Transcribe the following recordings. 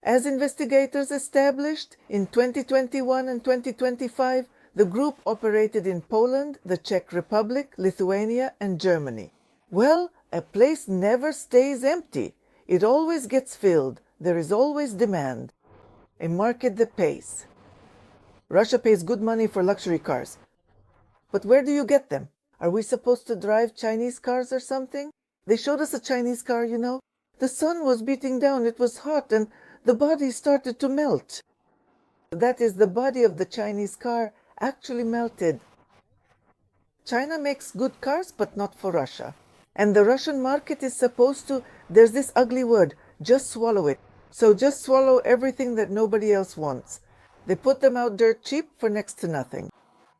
As investigators established, in 2021 and 2025, the group operated in Poland, the Czech Republic, Lithuania, and Germany. Well, a place never stays empty. It always gets filled. There is always demand. A market that pays. Russia pays good money for luxury cars. But where do you get them? Are we supposed to drive Chinese cars or something? They showed us a Chinese car, you know. The sun was beating down, it was hot, and the body started to melt. That is, the body of the Chinese car actually melted. China makes good cars, but not for Russia. And the Russian market is supposed to, there's this ugly word, just swallow it. So just swallow everything that nobody else wants. They put them out dirt cheap for next to nothing.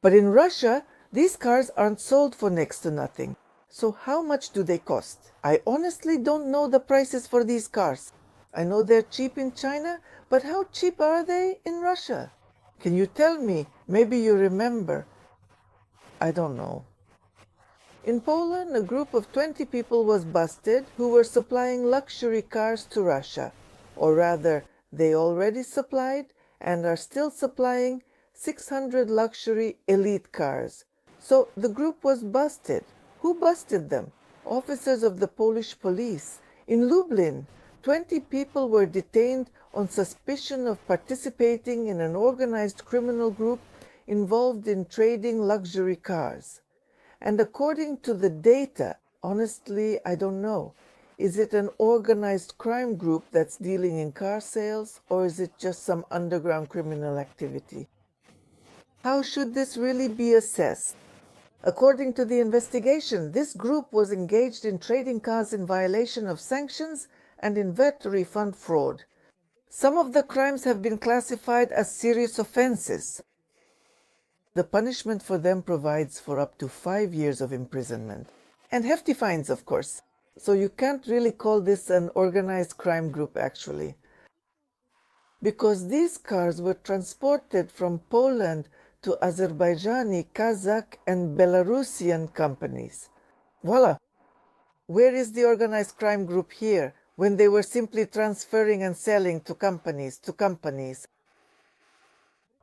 But in Russia, these cars aren't sold for next to nothing. So how much do they cost? I honestly don't know the prices for these cars. I know they're cheap in China, but how cheap are they in Russia? Can you tell me? Maybe you remember. I don't know. In Poland, a group of 20 people was busted who were supplying luxury cars to Russia. Or rather, they already supplied and are still supplying 600 luxury elite cars. So the group was busted. Who busted them? Officers of the Polish police. In Lublin, 20 people were detained on suspicion of participating in an organized criminal group involved in trading luxury cars. And according to the data, honestly, I don't know. Is it an organized crime group that's dealing in car sales, or is it just some underground criminal activity? How should this really be assessed? According to the investigation, this group was engaged in trading cars in violation of sanctions and in VAT refund fraud. Some of the crimes have been classified as serious offenses. The punishment for them provides for up to 5 years of imprisonment. And hefty fines, of course. So you can't really call this an organized crime group, actually. Because these cars were transported from Poland to Azerbaijani, Kazakh, and Belarusian companies. Voila! Where is the organized crime group here, when they were simply transferring and selling to companies?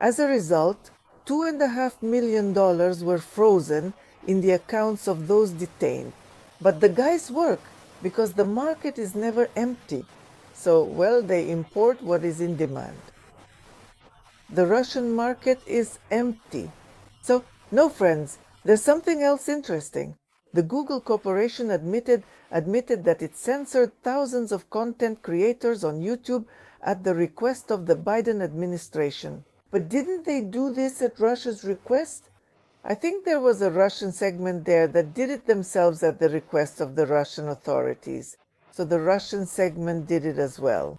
As a result, $2.5 million were frozen in the accounts of those detained. But the guys work, because the market is never empty. So, well, they import what is in demand. The Russian market is empty. So, no friends, there's something else interesting. The Google Corporation admitted that it censored thousands of content creators on YouTube at the request of the Biden administration. But didn't they do this at Russia's request? I think there was a Russian segment there that did it themselves at the request of the Russian authorities. So the Russian segment did it as well.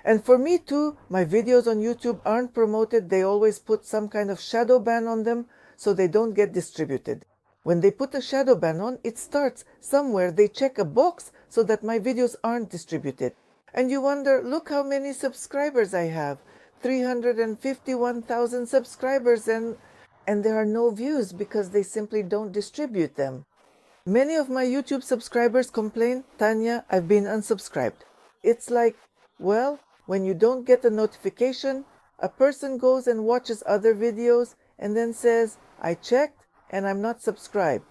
And for me too, my videos on YouTube aren't promoted. They always put some kind of shadow ban on them so they don't get distributed. When they put a shadow ban on, it starts somewhere. They check a box so that my videos aren't distributed. And you wonder, look how many subscribers I have. 351,000 subscribers, and there are no views because they simply don't distribute them. Many of my YouTube subscribers complain, Tanya, I've been unsubscribed. It's like, well, when you don't get a notification, a person goes and watches other videos and then says, I checked and I'm not subscribed.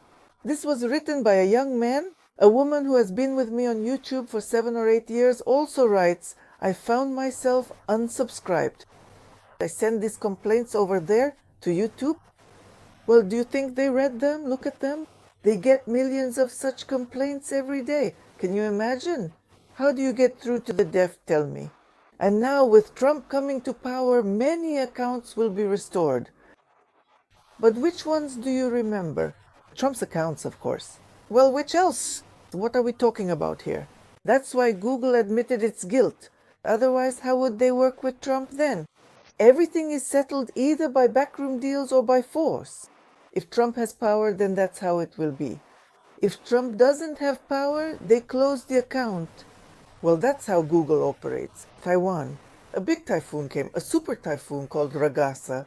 This was written by a young man. A woman who has been with me on YouTube for 7 or 8 years also writes, I found myself unsubscribed. I send these complaints over there to YouTube. Well, do you think they read them? Look at them. They get millions of such complaints every day. Can you imagine? How do you get through to the deaf, tell me? And now with Trump coming to power, many accounts will be restored. But which ones do you remember? Trump's accounts, of course. Well, which else? What are we talking about here? That's why Google admitted its guilt. Otherwise, how would they work with Trump then? Everything is settled either by backroom deals or by force. If Trump has power, then that's how it will be. If Trump doesn't have power, they close the account. Well, that's how Google operates. Taiwan. A big typhoon came, a super typhoon called Ragasa.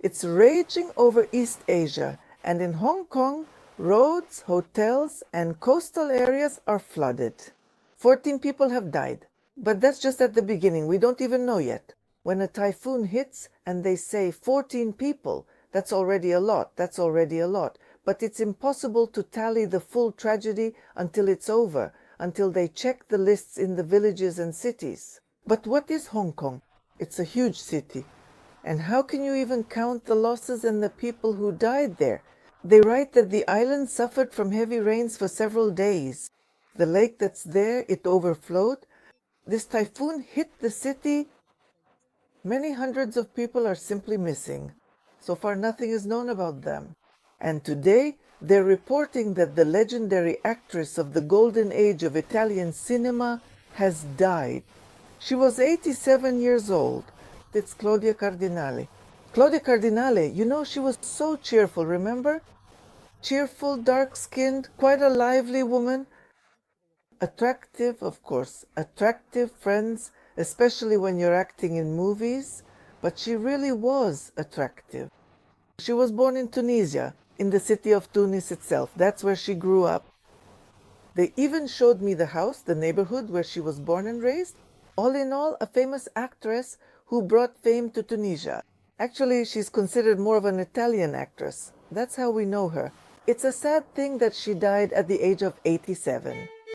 It's raging over East Asia, and in Hong Kong, roads, hotels, and coastal areas are flooded. 14 people have died. But that's just at the beginning. We don't even know yet. When a typhoon hits and they say 14 people, that's already a lot. That's already a lot. But it's impossible to tally the full tragedy until it's over, until they check the lists in the villages and cities. But what is Hong Kong? It's a huge city. And how can you even count the losses and the people who died there? They write that the island suffered from heavy rains for several days. The lake that's there, it overflowed. This typhoon hit the city. Many hundreds of people are simply missing. So far, nothing is known about them. And today, they're reporting that the legendary actress of the golden age of Italian cinema has died. She was 87 years old. It's Claudia Cardinale. Claudia Cardinale, you know, she was so cheerful, remember? Cheerful, dark-skinned, quite a lively woman. Attractive, of course, attractive friends, especially when you're acting in movies. But she really was attractive. She was born in Tunisia, in the city of Tunis itself. That's where she grew up. They even showed me the house, the neighborhood where she was born and raised. All in all, a famous actress who brought fame to Tunisia. Actually, she's considered more of an Italian actress. That's how we know her. It's a sad thing that she died at the age of 87.